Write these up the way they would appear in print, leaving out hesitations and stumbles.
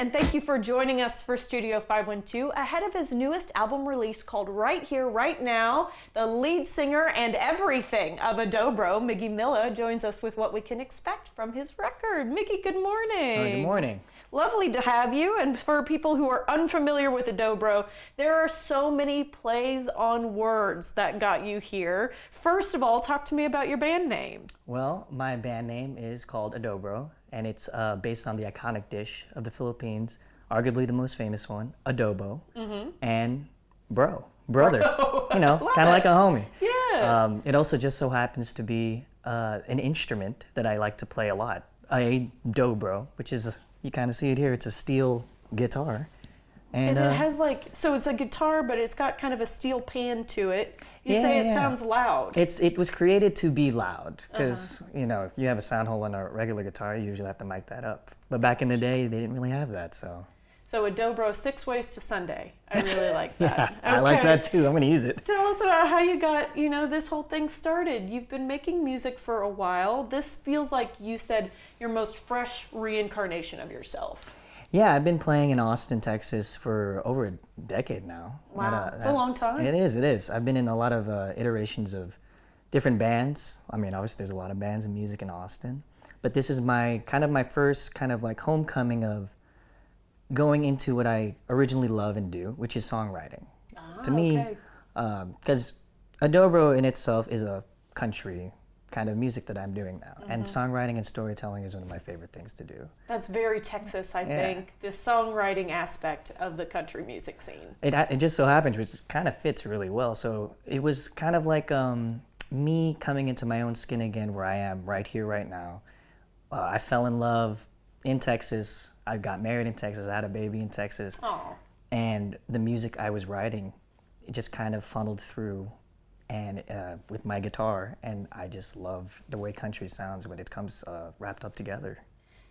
and thank you for joining us for Studio 512 ahead of his newest album release called Right Here, Right Now. The lead singer and everything of A Dobro, Miggy Milla, joins us with what we can expect from his record. Miggy, good morning. Good morning. Lovely to have you. And for people who are unfamiliar with A Dobro, there are so many plays on words that got you here. First of all, talk to me about your band name. Well, my band name is called A Dobro, and it's based on the iconic dish of the Philippines, arguably the most famous one, adobo, and brother. You know, kind of like a homie. Yeah. It also just so happens to be an instrument that I like to play a lot, a dobro, which is, you kind of see it here, it's a steel guitar. And it has so it's a guitar, but it's got kind of a steel pan to it. You say it sounds loud. It was created to be loud because, you know, if you have a sound hole in a regular guitar, you usually have to mic that up. But back in the day, they didn't really have that, so. So A Dobro, 6 ways to Sunday. I really like that. Yeah, okay. I like that too. I'm going to use it. Tell us about how you got, this whole thing started. You've been making music for a while. This feels like you said your most fresh reincarnation of yourself. Yeah, I've been playing in Austin, Texas for over a decade now. Wow, it's a long time. It is. I've been in a lot of iterations of different bands. I mean, obviously there's a lot of bands and music in Austin. But this is my first kind of like homecoming of going into what I originally love and do, which is songwriting. To me, because A Dobro in itself is a country kind of music that I'm doing now. And songwriting and storytelling is one of my favorite things to do. That's very Texas, I think, the songwriting aspect of the country music scene. It just so happens, which kind of fits really well. So it was kind of like me coming into my own skin again, where I am right here, right now. I fell in love in Texas. I got married in Texas. I had a baby in Texas. Aww. And the music I was writing, it just kind of funneled through and with my guitar, and I just love the way country sounds when it comes wrapped up together.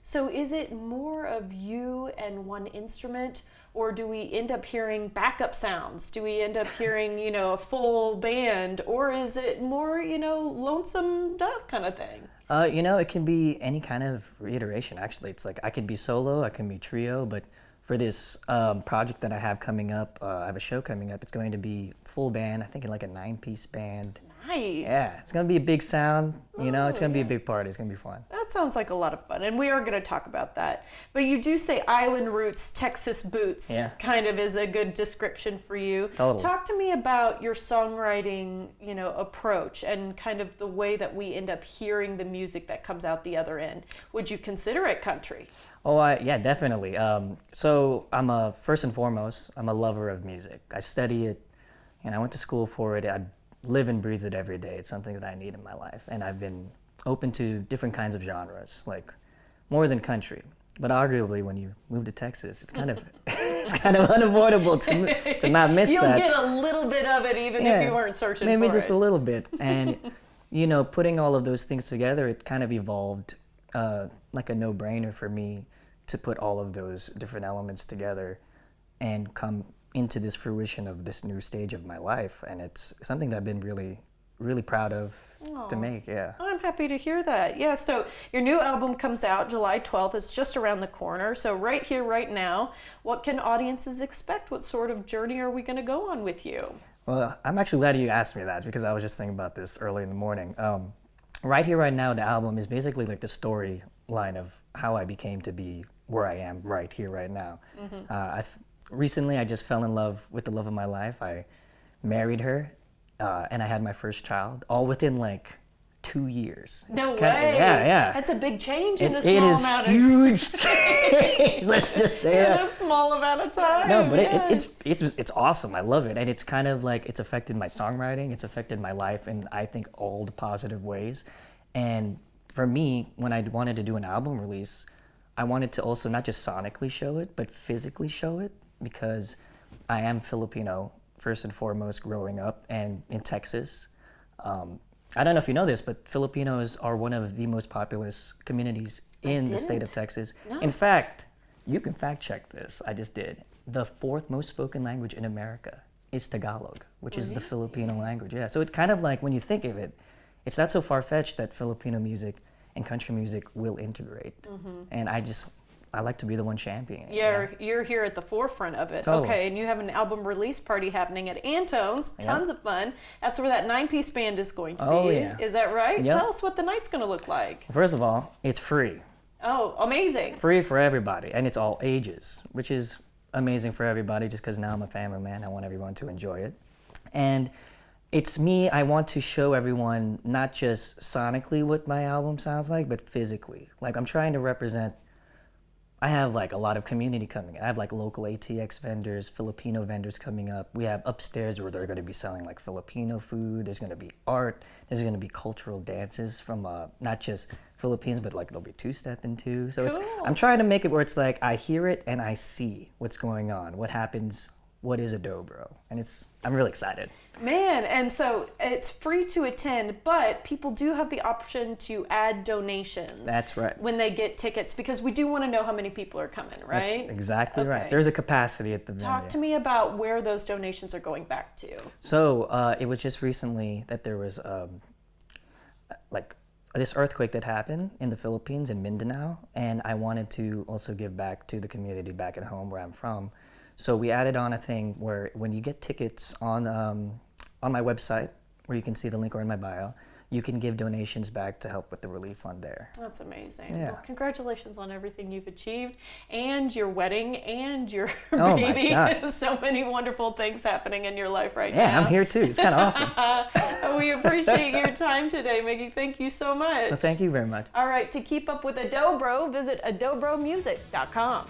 So is it more of you and one instrument, or do we end up hearing backup sounds? Do we end up hearing, a full band, or is it more, lonesome dove kind of thing? It can be any kind of reiteration, actually. It's like I could be solo, I can be trio, but for this project that I have coming up, I have a show coming up. It's going to be full band, I think like a 9-piece band. Nice. Yeah, it's going to be a big sound, it's going to be a big party. It's going to be fun. That sounds like a lot of fun, and we are going to talk about that. But you do say island roots, Texas boots, kind of is a good description for you. Totally. Talk to me about your songwriting, approach and kind of the way that we end up hearing the music that comes out the other end. Would you consider it country? Oh, yeah, definitely. So first and foremost, I'm a lover of music. I study it, and I went to school for it. I live and breathe it every day. It's something that I need in my life. And I've been open to different kinds of genres, like more than country. But arguably, when you move to Texas, it's kind of unavoidable to not miss You'll that. You'll get a little bit of it even if you weren't searching for it. Maybe just a little bit. And, putting all of those things together, it kind of evolved like a no-brainer for me to put all of those different elements together and come into this fruition of this new stage of my life. And it's something that I've been really, really proud of to make, I'm happy to hear that. Yeah, so your new album comes out July 12th. It's just around the corner. So right here, right now, what can audiences expect? What sort of journey are we going to go on with you? Well, I'm actually glad you asked me that because I was just thinking about this early in the morning. Right Here, Right Now, the album is basically like the storyline of how I became to be where I am right here, right now. Recently, I just fell in love with the love of my life. I married her, and I had my first child, all within like 2 years. No way. Yeah. That's a big change in a small amount of time. It is huge change. Let's just say in a small amount of time. No, but it's awesome. I love it, and it's kind of like it's affected my songwriting. It's affected my life in I think all the positive ways. And for me, when I wanted to do an album release, I wanted to also not just sonically show it, but physically show it, because I am Filipino first and foremost growing up and in Texas. I don't know if you know this, but Filipinos are one of the most populous communities in the state of Texas. No. In fact, you can fact check this, I just did. The 4th most spoken language in America is Tagalog, which is the Filipino language. Yeah, so it's kind of like when you think of it, it's not so far-fetched that Filipino music and country music will integrate. And I like to be the one championing. You're here at the forefront of it. Totally. Okay, and you have an album release party happening at Antone's. Tons of fun. That's where that 9-piece band is going to be. Oh, yeah. Is that right? Yep. Tell us what the night's going to look like. First of all, it's free. Oh, amazing. Free for everybody, and it's all ages, which is amazing for everybody just because now I'm a family man. I want everyone to enjoy it. And it's me, I want to show everyone not just sonically what my album sounds like, but physically. Like, I'm trying to represent, I have like a lot of community coming. I have like local ATX vendors, Filipino vendors coming up. We have upstairs where they're going to be selling like Filipino food. There's going to be art. There's going to be cultural dances from not just Philippines, but like there'll be two-stepping too. So Cool. I'm trying to make it where it's like I hear it and I see what's going on, what happens, what is a dobro, and I'm really excited. Man, and so it's free to attend, but people do have the option to add donations. That's right. When they get tickets, because we do want to know how many people are coming, right? That's exactly Okay. right. There's a capacity at the venue. Talk to me about where those donations are going back to. So it was just recently that there was like this earthquake that happened in the Philippines in Mindanao, and I wanted to also give back to the community back at home where I'm from. So we added on a thing where when you get tickets on my website, where you can see the link or in my bio, you can give donations back to help with the relief fund there. That's amazing. Yeah. Well, congratulations on everything you've achieved and your wedding and your Oh my baby. God. So many wonderful things happening in your life right now. Yeah, I'm here too. It's kind of awesome. We appreciate your time today, Miggy. Thank you so much. Well, thank you very much. All right, to keep up with Adobro, visit adobromusic.com.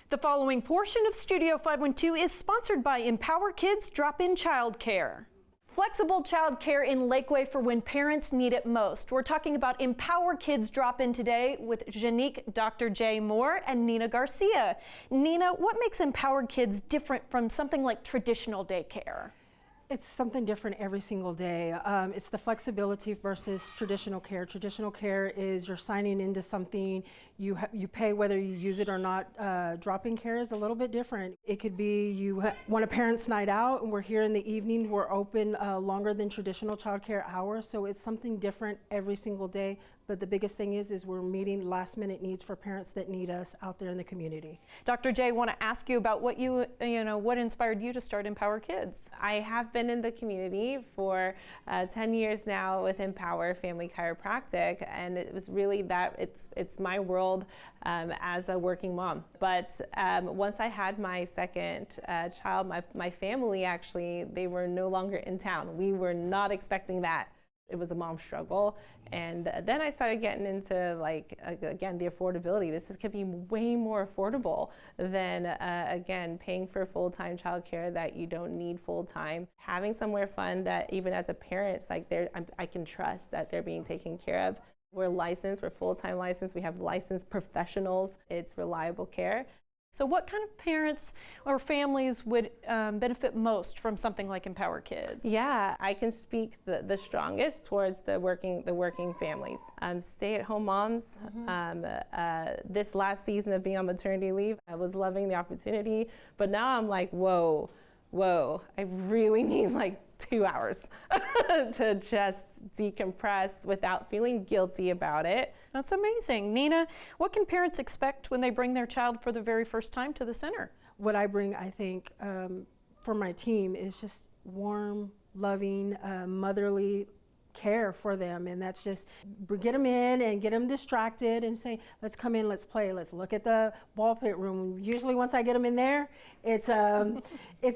The following portion of Studio 512 is sponsored by Empower Kids Drop-In Childcare. Flexible childcare in Lakeway for when parents need it most. We're talking about Empower Kids Drop-In today with Janique Dr. J. Moore and Nina Garcia. Nina, what makes Empowered Kids different from something like traditional daycare? It's something different every single day. It's the flexibility versus traditional care. Traditional care is you're signing into something, you pay whether you use it or not. Drop-in care is a little bit different. It could be you want a parents' night out and we're here in the evening, we're open longer than traditional childcare hours, so it's something different every single day. But the biggest thing is we're meeting last minute needs for parents that need us out there in the community. Dr. J, I want to ask you about what what inspired you to start Empower Kids? I have been in the community for 10 years now with Empower Family Chiropractic, and it was really that it's my world as a working mom. But once I had my second child, my family actually, they were no longer in town. We were not expecting that. It was a mom struggle, and then I started getting into again the affordability. This could be way more affordable than again paying for full-time childcare that you don't need full-time. Having somewhere fun that even as a parent, it's like I can trust that they're being taken care of. We're licensed, we're full-time licensed, we have licensed professionals. It's reliable care. So what kind of parents or families would benefit most from something like Empower Kids? Yeah, I can speak the strongest towards the working families. Stay-at-home moms. This last season of being on maternity leave, I was loving the opportunity, but now I'm like, whoa, I really need like 2 hours to just decompress without feeling guilty about it. That's amazing. Nina, what can parents expect when they bring their child for the very first time to the center? What I bring, I think, for my team is just warm, loving, motherly care for them, and that's just get them in and get them distracted and say, let's come in, let's play, let's look at the ball pit room. Usually once I get them in there, it's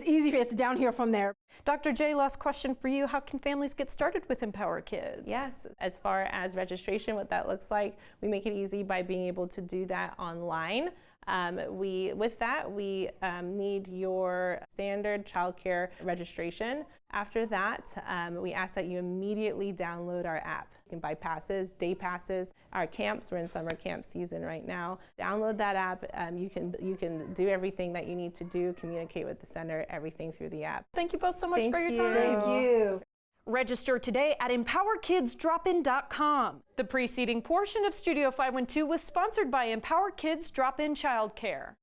easy, it's down here from there. Dr. J, last question for you. How can families get started with Empower Kids? Yes, as far as registration, what that looks like, we make it easy by being able to do that online. With that, we need your standard childcare registration. After that, we ask that you immediately download our app. You can buy passes, day passes, our camps. We're in summer camp season right now. Download that app. You can do everything that you need to do, communicate with the center, everything through the app. Thank you both so much for your you. time. Thank you. Register today at empowerkidsdropin.com. The preceding portion of Studio 512 was sponsored by Empower Kids Drop-In Childcare.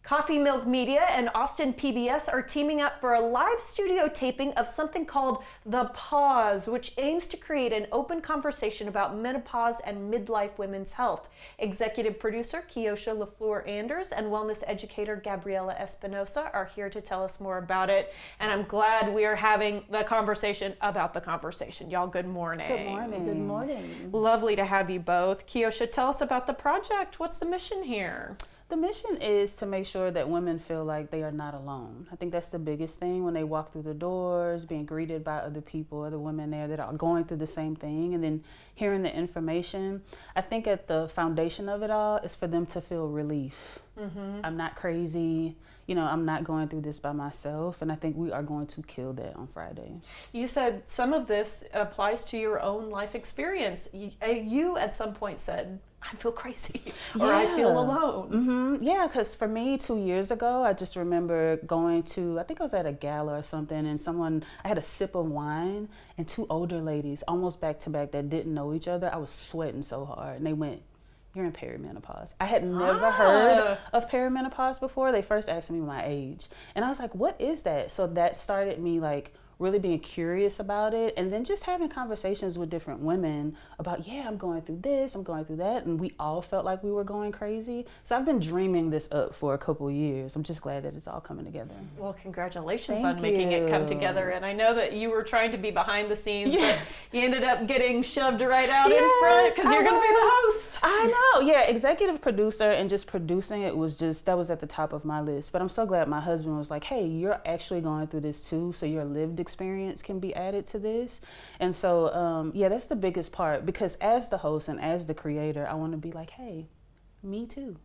Coffee Milk Media and Austin PBS are teaming up for a live studio taping of something called The Pause, which aims to create an open conversation about menopause and midlife women's health. Executive producer Kiosha LaFleur-Anders and wellness educator Gabriela Espinosa are here to tell us more about it. And I'm glad we are having the conversation about the conversation. Y'all, good morning. Good morning. Good morning. Lovely to have you both. Kiosha, tell us about the project. What's the mission here? The mission is to make sure that women feel like they are not alone. I think that's the biggest thing when they walk through the doors, being greeted by other people, other women there that are going through the same thing, and then hearing the information. I think at the foundation of it all is for them to feel relief. I'm not crazy. You know, I'm not going through this by myself, and I think we are going to kill that on Friday. You said some of this applies to your own life experience. You at some point said, I feel crazy, or I feel alone. Yeah, because for me, 2 years ago, I just remember going to, I think I was at a gala or something, and I had a sip of wine, and two older ladies, almost back to back, that didn't know each other. I was sweating so hard, and they went, "You're in perimenopause." I had never heard of perimenopause before. They first asked me my age, and I was like, "What is that?" So that started me like really being curious about it, and then just having conversations with different women about, yeah, I'm going through this, I'm going through that, and we all felt like we were going crazy. So I've been dreaming this up for a couple years. I'm just glad that it's all coming together. Well, congratulations Thank on making it come you. together. And I know that you were trying to be behind the scenes, Yes. but you ended up getting shoved right out in Yes, front because you're going to be the host. I know, yeah, executive producer and just producing it that was at the top of my list. But I'm so glad my husband was like, hey, you're actually going through this too, so your lived experience can be added to this. And so, yeah, that's the biggest part, because as the host and as the creator, I want to be like, hey, me too.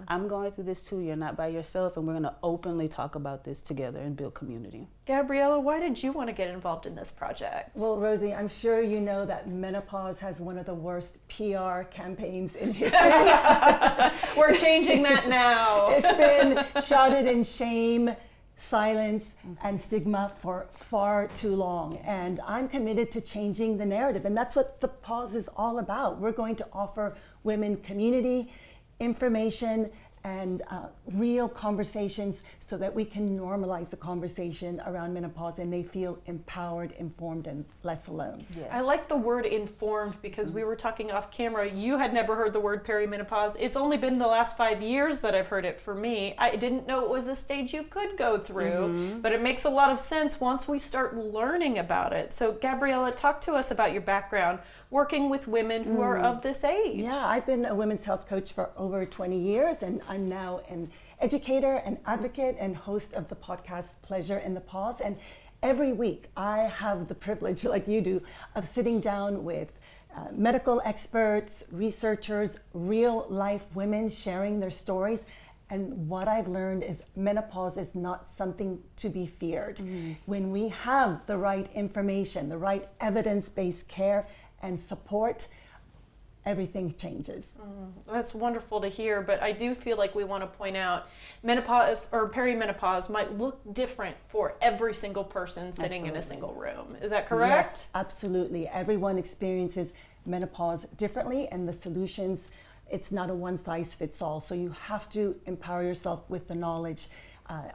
I'm going through this too. You're not by yourself, and we're going to openly talk about this together and build community. Gabriela, why did you want to get involved in this project? Well, Rosie, I'm sure you know that menopause has one of the worst PR campaigns in history. We're changing that now. It's been shrouded in shame, silence, and stigma for far too long. And I'm committed to changing the narrative. And that's what The Pause is all about. We're going to offer women community, information, and real conversations so that we can normalize the conversation around menopause and they feel empowered, informed, and less alone. Yes. I like the word informed because we were talking off camera. You had never heard the word perimenopause. It's only been the last 5 years that I've heard it for me. I didn't know it was a stage you could go through, but it makes a lot of sense once we start learning about it. So Gabriela, talk to us about your background working with women who are of this age. Yeah, I've been a women's health coach for over 20 years, and I'm now an educator, an advocate, and host of the podcast Pleasure in the Pause. And every week I have the privilege, like you do, of sitting down with medical experts, researchers, real life women sharing their stories. And what I've learned is menopause is not something to be feared. When we have the right information, the right evidence-based care and support, everything changes. That's wonderful to hear, but I do feel like we want to point out menopause or perimenopause might look different for every single person sitting in a single room. Is that correct? Yes, absolutely. Everyone experiences menopause differently, and the solutions, it's not a one-size-fits-all. So you have to empower yourself with the knowledge,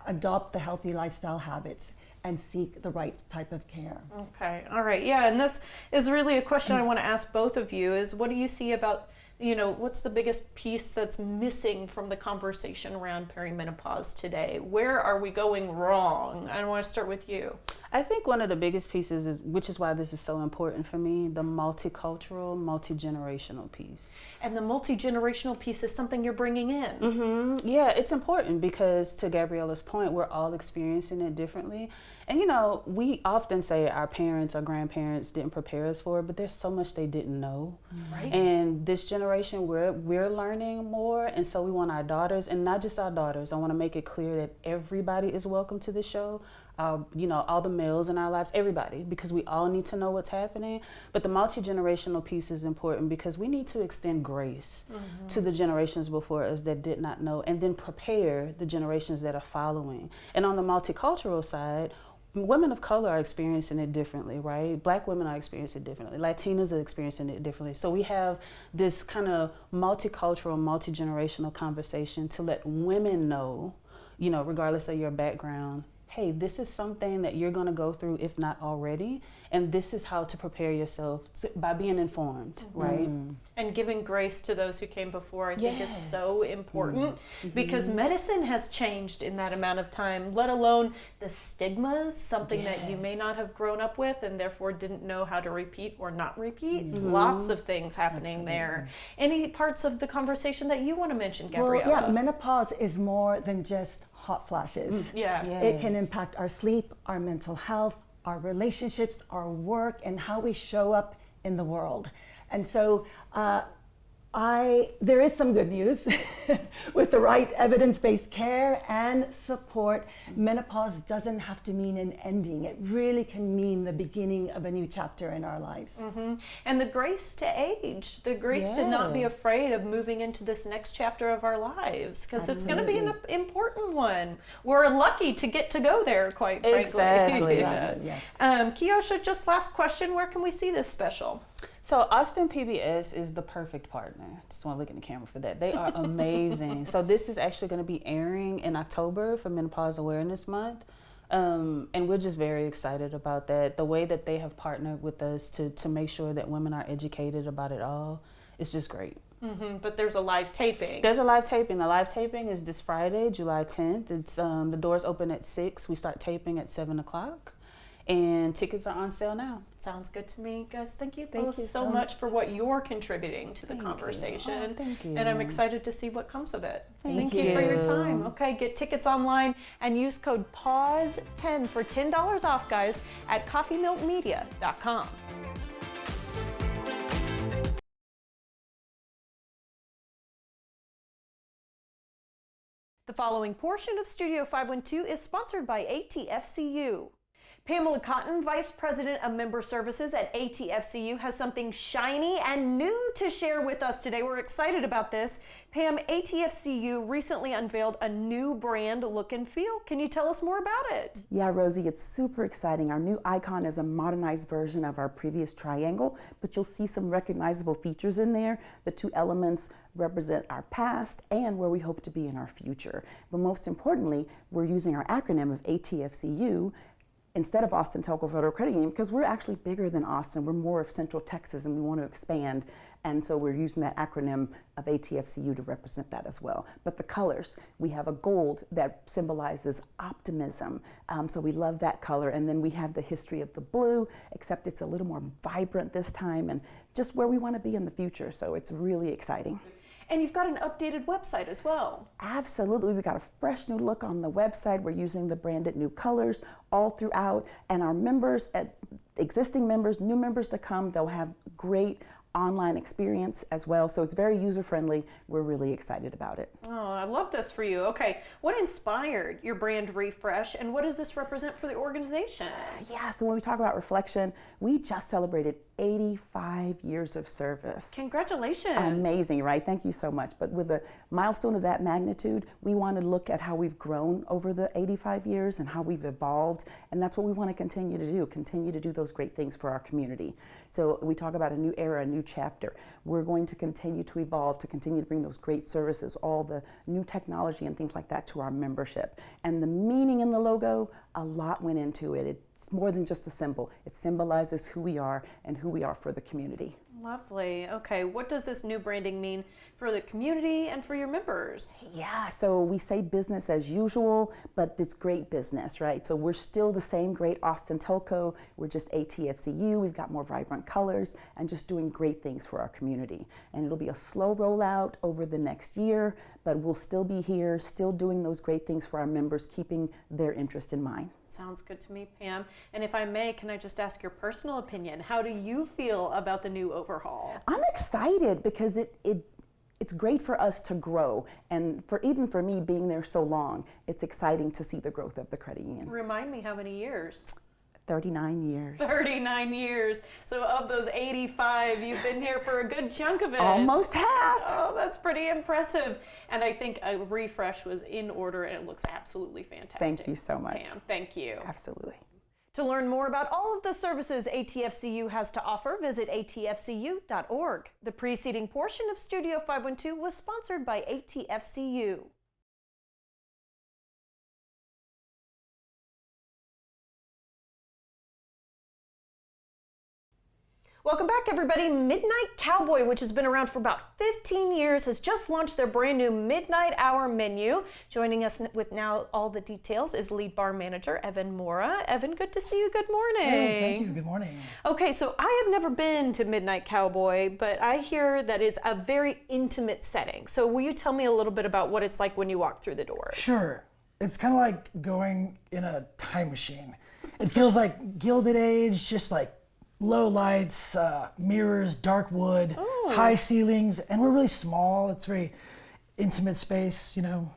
adopt the healthy lifestyle habits, and seek the right type of care. Okay, all right, yeah, and this is really a question I want to ask both of you is what do you see about, what's the biggest piece that's missing from the conversation around perimenopause today? Where are we going wrong? I want to start with you. I think one of the biggest pieces is, which is why this is so important for me, the multicultural, multi-generational piece. And the multi-generational piece is something you're bringing in. Yeah, it's important because to Gabriela's point, we're all experiencing it differently. And we often say our parents or grandparents didn't prepare us for it, but there's so much they didn't know. Right. And this generation, we're learning more, and so we want our daughters, and not just our daughters. I want to make it clear that everybody is welcome to the show. All the males in our lives, everybody, because we all need to know what's happening. But the multi-generational piece is important because we need to extend grace to the generations before us that did not know, and then prepare the generations that are following. And on the multicultural side, women of color are experiencing it differently, right? Black women are experiencing it differently. Latinas are experiencing it differently. So we have this kind of multicultural, multi-generational conversation to let women know you know, regardless of your background, hey, this is something that you're going to go through if not already, and this is how to prepare yourself by being informed, right? And giving grace to those who came before, I think, is so Yes. important because medicine has changed in that amount of time, let alone the stigmas, something that you may Yes. not have grown up with and therefore didn't know how to repeat or not repeat. Lots of things happening there. Any parts of the conversation that you want to mention, Gabriella? Well, yeah, menopause is more than just hot flashes. Yeah. It can Yes. impact our sleep, our mental health, our relationships, our work, and how we show up in the world. And so there is some good news. With the right evidence-based care and support, menopause doesn't have to mean an ending. It really can mean the beginning of a new chapter in our lives. And the grace to age, the grace to not be Yes. afraid of moving into this next chapter of our lives, because it's going to be an important one. We're lucky to get to go there, quite frankly. Exactly. Right, yes. Kiosha, just last question, where can we see this special? So Austin PBS is the perfect partner. Just want to look in the camera for that. They are amazing. So this is actually going to be airing in October for Menopause Awareness Month. And we're just very excited about that. The way that they have partnered with us to make sure that women are educated about it all, it's just great. But there's a live taping. There's a live taping. The live taping is this Friday, July 10th. It's the doors open at 6. We start taping at 7 o'clock. And tickets are on sale now. Sounds good to me, guys. Thank you Thank both you so so much for what you're contributing to the Thank you. conversation. Oh, thank you. And I'm excited to see what comes of it. Thank you for your you. time. Okay, get tickets online and use code PAUSE10 for $10 off, guys, at coffeemilkmedia.com. The following portion of Studio 512 is sponsored by ATFCU. Pamela Cotton, Vice President of Member Services at ATFCU, has something shiny and new to share with us today. We're excited about this. Pam, ATFCU recently unveiled a new brand look and feel. Can you tell us more about it? Yeah, Rosie, it's super exciting. Our new icon is a modernized version of our previous triangle, but you'll see some recognizable features in there. The two elements represent our past and where we hope to be in our future. But most importantly, we're using our acronym of ATFCU instead of Austin Telco Federal Credit Union, because we're actually bigger than Austin. We're more of Central Texas and we want to expand. And so we're using that acronym of ATFCU to represent that as well. But the colors, we have a gold that symbolizes optimism. So we love that color. And then we have the history of the blue, except it's a little more vibrant this time and just where we want to be in the future. So it's really exciting. And you've got an updated website as well. Absolutely. We've got a fresh new look on the website. We're using the branded new colors all throughout. And our members, existing members, new members to come, they'll have great online experience as well. So it's very user-friendly. We're really excited about it. Oh, I love this for you. Okay, what inspired your brand refresh and what does this represent for the organization? Yeah, so when we talk about reflection, we just celebrated 85 years of service. Congratulations. Amazing, right? Thank you so much. But with a milestone of that magnitude, we want to look at how we've grown over the 85 years and how we've evolved. And that's what we want to continue to do those great things for our community. So we talk about a new era, a new chapter. We're going to continue to evolve, to continue to bring those great services, all the new technology and things like that to our membership. And the meaning in the logo, a lot went into it. It's more than just a symbol. It symbolizes who we are and who we are for the community. Lovely. Okay, what does this new branding mean for the community and for your members? Yeah, so we say business as usual, but it's great business, right? So we're still the same great Austin Telco. We're just ATFCU. We've got more vibrant colors and just doing great things for our community. And it'll be a slow rollout over the next year, but we'll still be here, still doing those great things for our members, keeping their interest in mind. Sounds good to me, Pam. And if I may, can I just ask your personal opinion? How do you feel about the new overhaul? I'm excited because it's great for us to grow, and even for me being there so long, it's exciting to see the growth of the credit union. Remind me how many years? 39 years. 39 years. So of those 85, you've been here for a good chunk of it. Almost half. Oh, that's pretty impressive. And I think a refresh was in order and it looks absolutely fantastic. Thank you so much. Pam, thank you. Absolutely. To learn more about all of the services ATFCU has to offer, visit atfcu.org. The preceding portion of Studio 512 was sponsored by ATFCU. Welcome back, everybody. Midnight Cowboy, which has been around for about 15 years, has just launched their brand new Midnight Hour menu. Joining us with now all the details is lead bar manager Evan Mora. Evan, good to see you. Good morning. Hey, thank you. Good morning. Okay, so I have never been to Midnight Cowboy, but I hear that it's a very intimate setting. So will you tell me a little bit about what it's like when you walk through the doors? Sure. It's kind of like going in a time machine. It feels like Gilded Age, just like low lights, mirrors, dark wood, high ceilings, and we're really small. It's very intimate space, you know,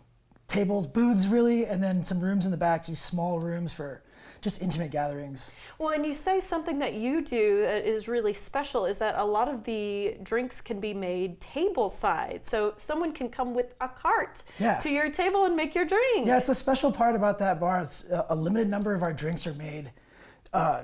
tables, booths really, and then some rooms in the back, these small rooms for just intimate gatherings. Well, and you say something that you do that is really special is that a lot of the drinks can be made table side. So someone can come with a cart to your table and make your drink. Yeah, it's a special part about that bar. It's a limited number of our drinks are made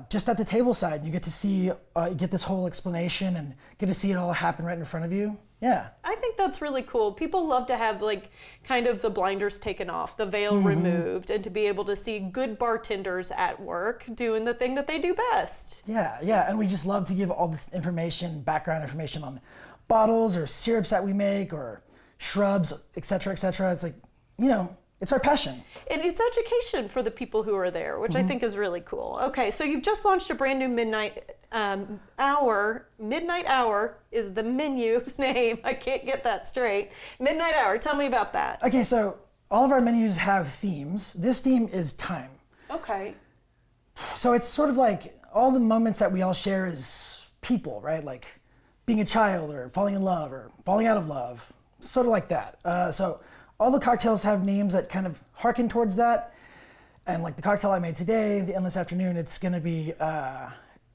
just at the table side. You get to see, you get this whole explanation and get to see it all happen right in front of you. Yeah. I think that's really cool. People love to have like kind of the blinders taken off, the veil removed, and to be able to see good bartenders at work doing the thing that they do best. Yeah, yeah, and we just love to give all this information, background information on bottles or syrups that we make or shrubs, et cetera, et cetera. It's like, you know, it's our passion. And it's education for the people who are there, which I think is really cool. Okay, so you've just launched a brand new Midnight Hour. Midnight Hour is the menu's name. I can't get that straight. Midnight Hour, tell me about that. Okay, so all of our menus have themes. This theme is time. Okay. So it's sort of like all the moments that we all share as people, right? Like being a child or falling in love or falling out of love, sort of like that. So all the cocktails have names that kind of harken towards that. And like the cocktail I made today, the Endless Afternoon, it's gonna be,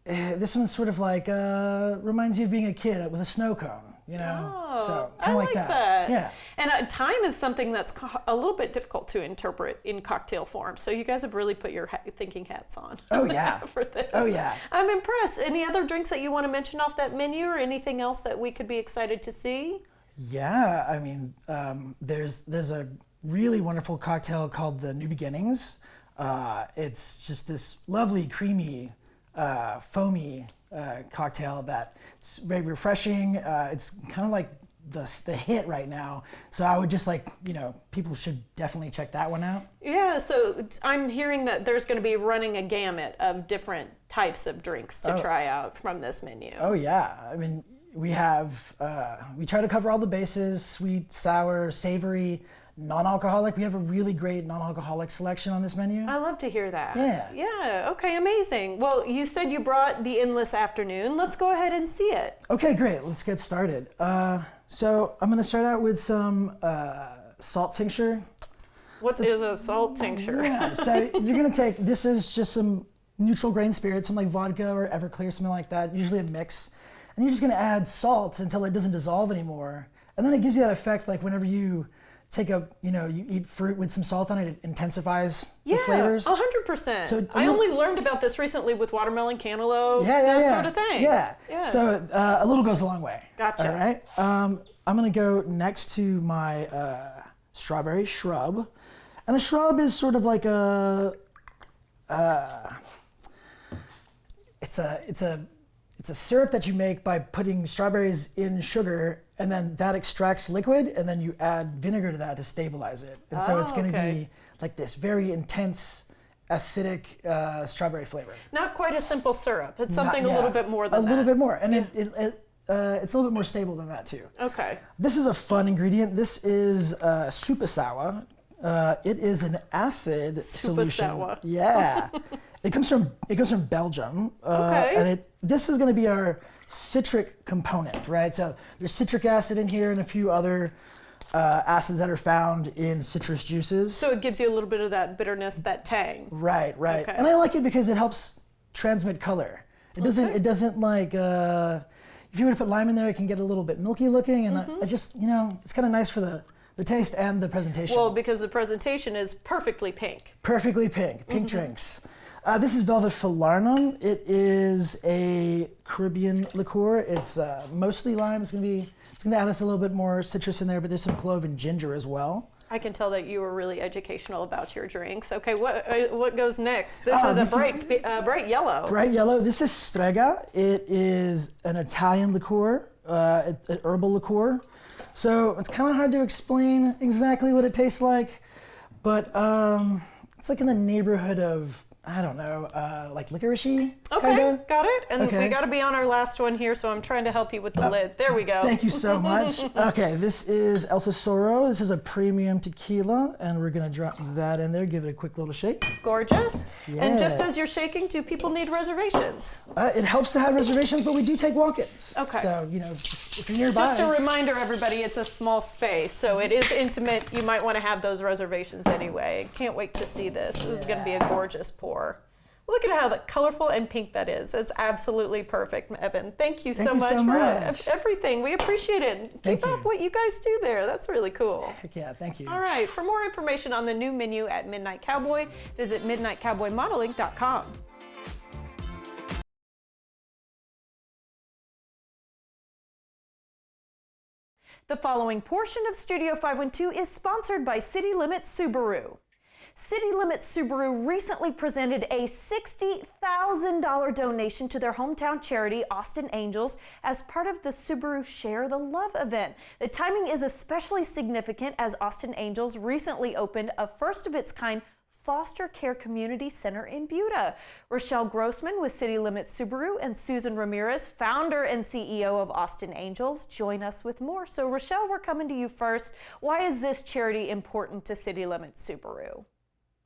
this one's sort of like, reminds you of being a kid with a snow cone, you know? Oh, so I like that. Yeah. And time is something that's a little bit difficult to interpret in cocktail form. So you guys have really put your thinking hats on. Oh yeah. For this. Oh yeah. I'm impressed. Any other drinks that you want to mention off that menu or anything else that we could be excited to see? Yeah, I mean, there's a really wonderful cocktail called the New Beginnings. It's just this lovely, creamy, foamy cocktail that's very refreshing. It's kind of like the hit right now. So I would just like, you know, people should definitely check that one out. Yeah, so I'm hearing that there's going to be running a gamut of different types of drinks to try out from this menu. Oh yeah, I mean, we have, we try to cover all the bases: sweet, sour, savory, non-alcoholic. We have a really great non-alcoholic selection on this menu. I love to hear that. Yeah. Yeah, okay, amazing. Well, you said you brought the Endless Afternoon. Let's go ahead and see it. Okay, great. Let's get started. So I'm gonna start out with some salt tincture. What is a salt tincture? Yeah, so you're gonna take, this is just some neutral grain spirits, some like vodka or Everclear, something like that, usually a mix. And you're just gonna add salt until it doesn't dissolve anymore. And then it gives you that effect like whenever you take a, you know, you eat fruit with some salt on it, it intensifies the flavors. 100%. So I only learned about this recently with watermelon, cantaloupe, that sort of thing. Yeah. So a little goes a long way. Gotcha. All right. I'm gonna go next to my strawberry shrub. And a shrub is sort of like it's a syrup that you make by putting strawberries in sugar, and then that extracts liquid, and then you add vinegar to that to stabilize it. And so it's going to be like this very intense, acidic strawberry flavor. Not quite a simple syrup. It's something a little bit more than that. A little bit more, and it's a little bit more stable than that too. Okay. This is a fun ingredient. This is super sour. It is an acid solution. Sour. Yeah. It comes from Belgium. And this is going to be our citric component, right? So there's citric acid in here and a few other acids that are found in citrus juices. So it gives you a little bit of that bitterness, that tang. Right. Okay. And I like it because it helps transmit color. It doesn't like, if you were to put lime in there, it can get a little bit milky looking, and I just, you know, it's kind of nice for the taste and the presentation. Well, because the presentation is perfectly pink. Perfectly pink drinks. This is Velvet Falernum. It is a Caribbean liqueur. It's mostly lime. It's gonna add us a little bit more citrus in there, but there's some clove and ginger as well. I can tell that you were really educational about your drinks. Okay, what goes next? This is this a bright yellow. Bright yellow. This is Strega. It is an Italian liqueur, an herbal liqueur. So it's kind of hard to explain exactly what it tastes like, but it's like in the neighborhood of, I don't know, like licorice-y, Okay, kinda. got it. And Okay. we got to be on our last one here, so I'm trying to help you with the lid. There we go. Thank you so much. Okay, this is El Tesoro. This is a premium tequila, and we're gonna drop that in there, give it a quick little shake. Gorgeous. And just Yeah. as you're shaking, do people need reservations? It helps to have reservations, but we do take walk-ins. Okay. So, you know, if you're nearby. Just a reminder, everybody, it's a small space, so it is intimate. You might want to have those reservations anyway. Can't wait to see this. This is going to be a gorgeous pour. Look at how colorful and pink that is. It's absolutely perfect, Evan. Thank you so much for everything. We appreciate it. Thank Keep you. up what you guys do there. That's really cool. Heck yeah, thank you. All right, for more information on the new menu at Midnight Cowboy, visit midnightcowboymodeling.com. The following portion of Studio 512 is sponsored by City Limits Subaru. City Limits Subaru recently presented a $60,000 donation to their hometown charity, Austin Angels, as part of the Subaru Share the Love event. The timing is especially significant as Austin Angels recently opened a first-of-its-kind foster care community center in Buda. Rochelle Grossman with City Limits Subaru and Susan Ramirez, founder and CEO of Austin Angels, join us with more. So Rochelle, we're coming to you first. Why is this charity important to City Limits Subaru?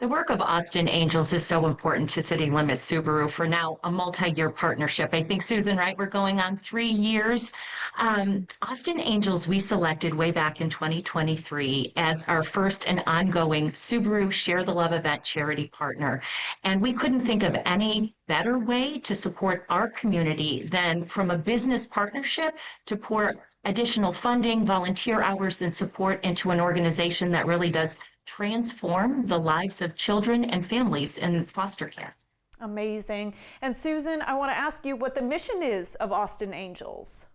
The work of Austin Angels is so important to City Limits Subaru for now a multi-year partnership. I think, Susan, right, we're going on 3 years. Austin Angels, we selected way back in 2023 as our first and ongoing Subaru Share the Love event charity partner. And we couldn't think of any better way to support our community than from a business partnership to pour additional funding, volunteer hours, and support into an organization that really does transform the lives of children and families in foster care. Amazing. And Susan, I want to ask you what the mission is of Austin Angels.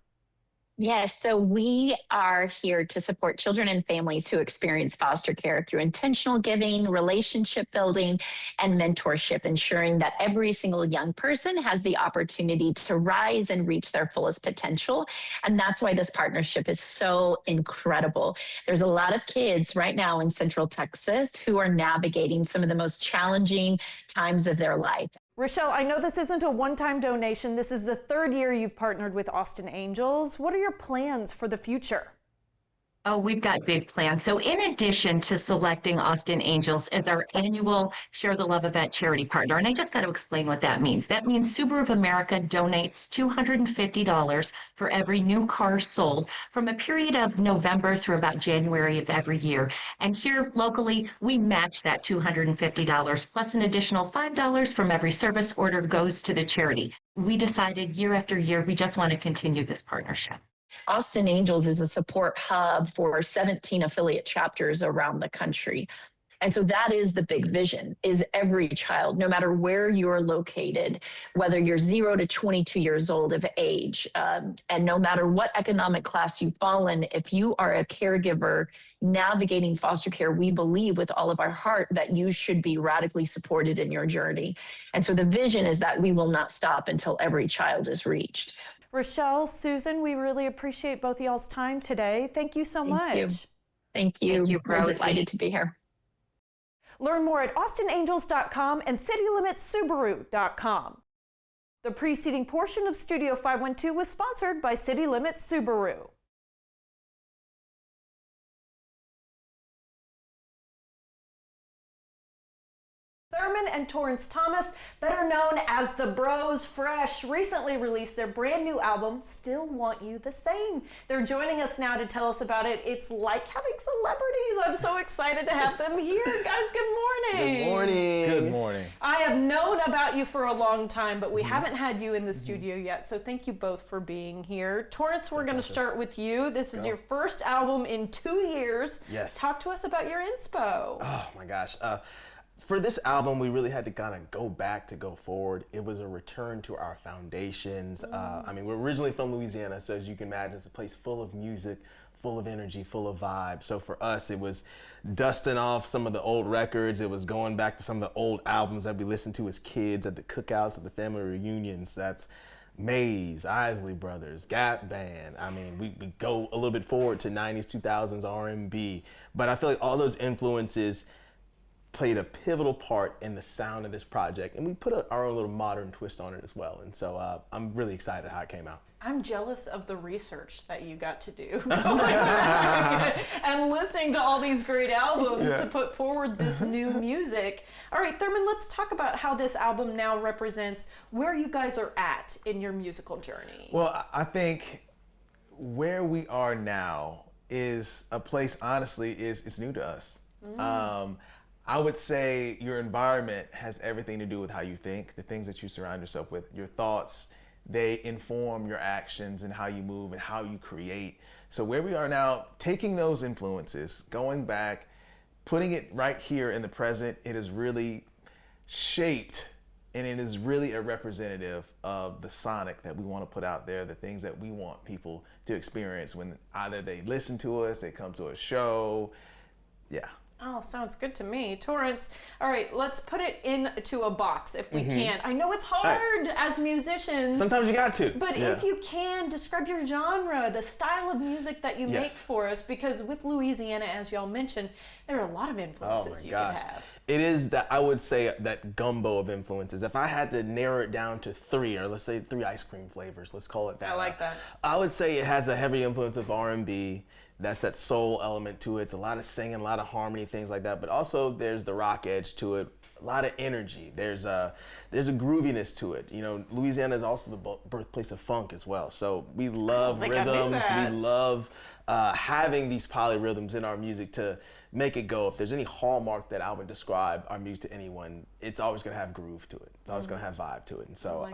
Yes, so we are here to support children and families who experience foster care through intentional giving, relationship building, and mentorship, ensuring that every single young person has the opportunity to rise and reach their fullest potential. And that's why this partnership is so incredible. There's a lot of kids right now in Central Texas who are navigating some of the most challenging times of their life. Rochelle, I know this isn't a one-time donation. This is the 3rd year you've partnered with Austin Angels. What are your plans for the future? Oh, we've got big plans. So in addition to selecting Austin Angels as our annual Share the Love event charity partner, and I just got to explain what that means. That means Subaru of America donates $250 for every new car sold from a period of November through about January of every year. And here locally, we match that $250 plus an additional $5 from every service order goes to the charity. We decided year after year, we just want to continue this partnership. Austin Angels is a support hub for 17 affiliate chapters around the country. And so that is the big vision, is every child, no matter where you're located, whether you're 0 to 22 years old of age, and no matter what economic class you fall in, if you are a caregiver navigating foster care, we believe with all of our heart that you should be radically supported in your journey. And so the vision is that we will not stop until every child is reached. Rochelle, Susan, we really appreciate both of y'all's time today. Thank you so much. Thank you. Thank you, We're delighted to be here. Learn more at austinangels.com and citylimitssubaru.com. The preceding portion of Studio 512 was sponsored by City Limits Subaru. Thurman and Torrance Thomas, better known as the Bros Fresh, recently released their brand new album, Still Want You the Same. They're joining us now to tell us about it. It's like having celebrities. I'm so excited to have them here. Guys, good morning. Good morning. Good morning. I have known about you for a long time, but we haven't had you in the studio yet, so thank you both for being here. Torrance, we're going to start with you. This is your first album in 2 years. Yes. Talk to us about your inspo. Oh my gosh. For this album, we really had to kind of go back to go forward. It was a return to our foundations. I mean, we're originally from Louisiana, so as you can imagine, it's a place full of music, full of energy, full of vibe. So for us, it was dusting off some of the old records. It was going back to some of the old albums that we listened to as kids at the cookouts, at the family reunions. That's Maze, Isley Brothers, Gap Band. I mean, we go a little bit forward to 90s, 2000s R&B. But I feel like all those influences played a pivotal part in the sound of this project, and we put our own little modern twist on it as well. And so I'm really excited how it came out. I'm jealous of the research that you got to do going back and listening to all these great albums to put forward this new music. All right, Thurman, let's talk about how this album now represents where you guys are at in your musical journey. Well, I think where we are now is a place, honestly, it's new to us. I would say your environment has everything to do with how you think, the things that you surround yourself with, your thoughts. They inform your actions and how you move and how you create. So where we are now, taking those influences, going back, putting it right here in the present, it is really shaped and it is really a representative of the sonic that we want to put out there, the things that we want people to experience when either they listen to us, they come to a show. Yeah. Oh, sounds good to me. Torrance, all right, let's put it into a box if we can. I know it's hard as musicians. Sometimes you got to. But if you can, describe your genre, the style of music that you make for us, because with Louisiana, as y'all mentioned, there are a lot of influences you can have. It is that, I would say, that gumbo of influences. If I had to narrow it down to 3, or let's say 3 ice cream flavors, let's call it that. I like that. I would say it has a heavy influence of R&B. That's that soul element to it. It's a lot of singing, a lot of harmony, things like that. But also there's the rock edge to it, a lot of energy. There's a grooviness to it. You know, Louisiana is also the birthplace of funk as well. So we love rhythms. We love having these polyrhythms in our music to make it go. If there's any hallmark that I would describe our music to anyone, it's always going to have groove to it. It's always going to have vibe to it. And so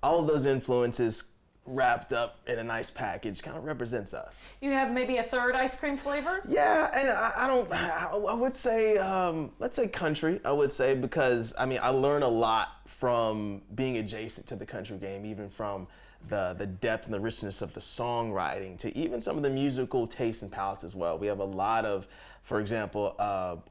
all of those influences wrapped up in a nice package kind of represents us. You have maybe a 3rd ice cream flavor? Yeah, and I would say, let's say country, I would say, because I mean, I learn a lot from being adjacent to the country game, even from the depth and the richness of the songwriting to even some of the musical tastes and palettes as well. We have a lot of, for example,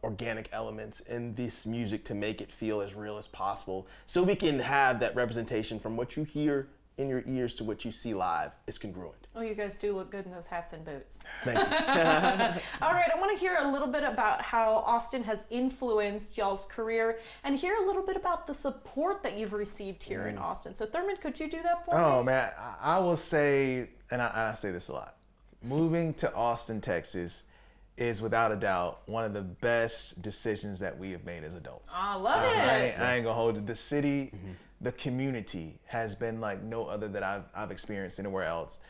organic elements in this music to make it feel as real as possible, so we can have that representation from what you hear in your ears to what you see live is congruent. Oh, you guys do look good in those hats and boots. Thank you. All right, I want to hear a little bit about how Austin has influenced y'all's career and hear a little bit about the support that you've received here in Austin. So Thurman, could you do that for me? Oh man, I will say, and I say this a lot, moving to Austin, Texas is without a doubt one of the best decisions that we have made as adults. I love it. I ain't gonna hold it. The city, the community has been like no other that I've experienced anywhere else.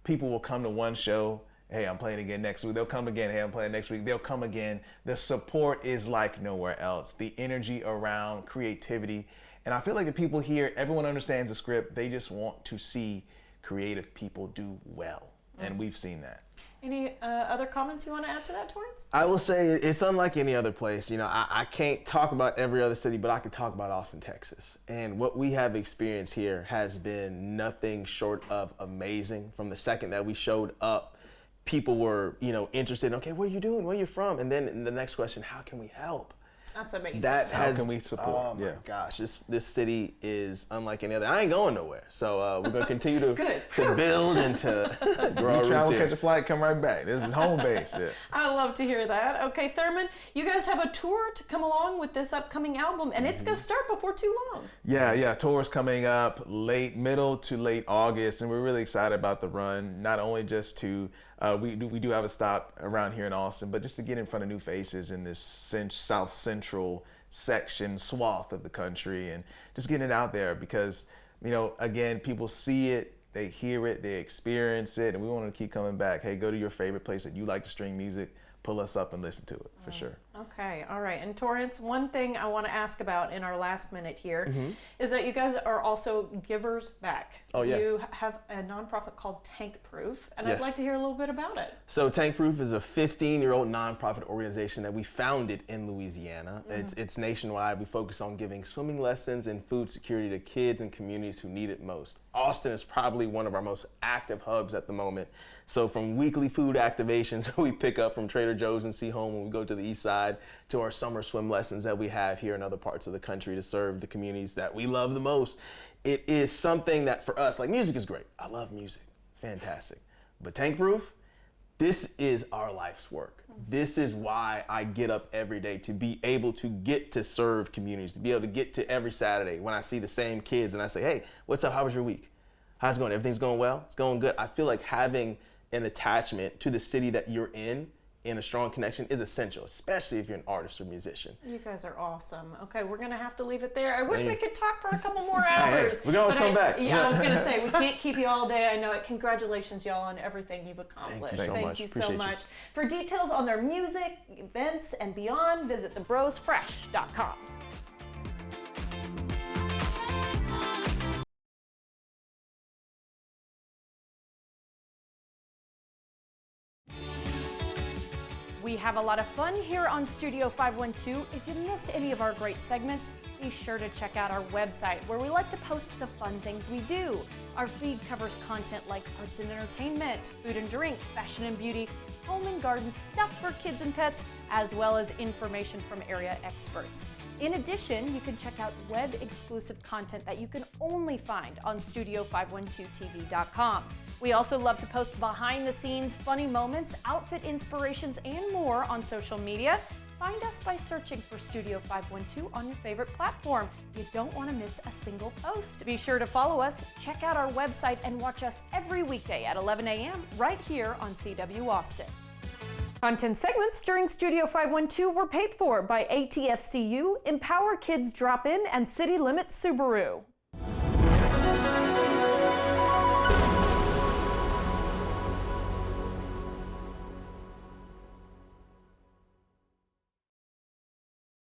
People will come to one show, hey, I'm playing again next week. They'll come again, hey, I'm playing next week. They'll come again. The support is like nowhere else. The energy around creativity. And I feel like the people here, everyone understands the script. They just want to see creative people do well. And we've seen that. Any other comments you want to add to that, Torrance? I will say it's unlike any other place. You know, I can't talk about every other city, but I can talk about Austin, Texas. And what we have experienced here has been nothing short of amazing. From the second that we showed up, people were, you know, interested. Okay, what are you doing? Where are you from? And then the next question, how can we help? That's amazing. How can we support? Oh my gosh, this city is unlike any other. I ain't going nowhere, so we're gonna continue to build and to grow our roots travel, here. catch a flight, come right back. This is home base. Yeah. I love to hear that. Okay, Thurman, you guys have a tour to come along with this upcoming album, and it's gonna start before too long. Yeah, tour's coming up middle to late August, and we're really excited about the run. Not only just to we do have a stop around here in Austin, but just to get in front of new faces in this South Central swath of the country, and just getting it out there because, you know, again, people see it, they hear it, they experience it, and we want to keep coming back. Hey, go to your favorite place that you like to stream music, pull us up and listen to it for sure. Okay, all right. And Torrance, one thing I want to ask about in our last minute here is that you guys are also givers back. Oh, yeah. You have a nonprofit called Tank Proof, and I'd like to hear a little bit about it. So Tank Proof is a 15-year-old nonprofit organization that we founded in Louisiana. It's nationwide. We focus on giving swimming lessons and food security to kids and communities who need it most. Austin is probably one of our most active hubs at the moment. So from weekly food activations we pick up from Trader Joe's and See Home when we go to the east side, to our summer swim lessons that we have here in other parts of the country to serve the communities that we love the most. It is something that for us, like, music is great. I love music, it's fantastic. But Tank Proof, this is our life's work. This is why I get up every day, to be able to get to serve communities, to be able to get to every Saturday when I see the same kids and I say, hey, what's up, how was your week? How's it going? Everything's going well? It's going good. I feel like having an attachment to the city that you're in a strong connection is essential, especially if you're an artist or musician. You guys are awesome. Okay, we're gonna have to leave it there. I wish we could talk for a couple more hours. Hey, we can always come back. Yeah, I was gonna say, we can't keep you all day. I know it. Congratulations, y'all, on everything you've accomplished. Thank you so much. For details on their music, events, and beyond, visit thebrosfresh.com. We have a lot of fun here on Studio 512. If you missed any of our great segments, be sure to check out our website, where we like to post the fun things we do. Our feed covers content like arts and entertainment, food and drink, fashion and beauty, home and garden, stuff for kids and pets, as well as information from area experts. In addition, you can check out web-exclusive content that you can only find on Studio512TV.com. We also love to post behind-the-scenes funny moments, outfit inspirations, and more on social media. Find us by searching for Studio 512 on your favorite platform. You don't want to miss a single post. Be sure to follow us, check out our website, and watch us every weekday at 11 a.m. right here on CW Austin. Content segments during Studio 512 were paid for by ATFCU, Empower Kids Drop In, and City Limits Subaru.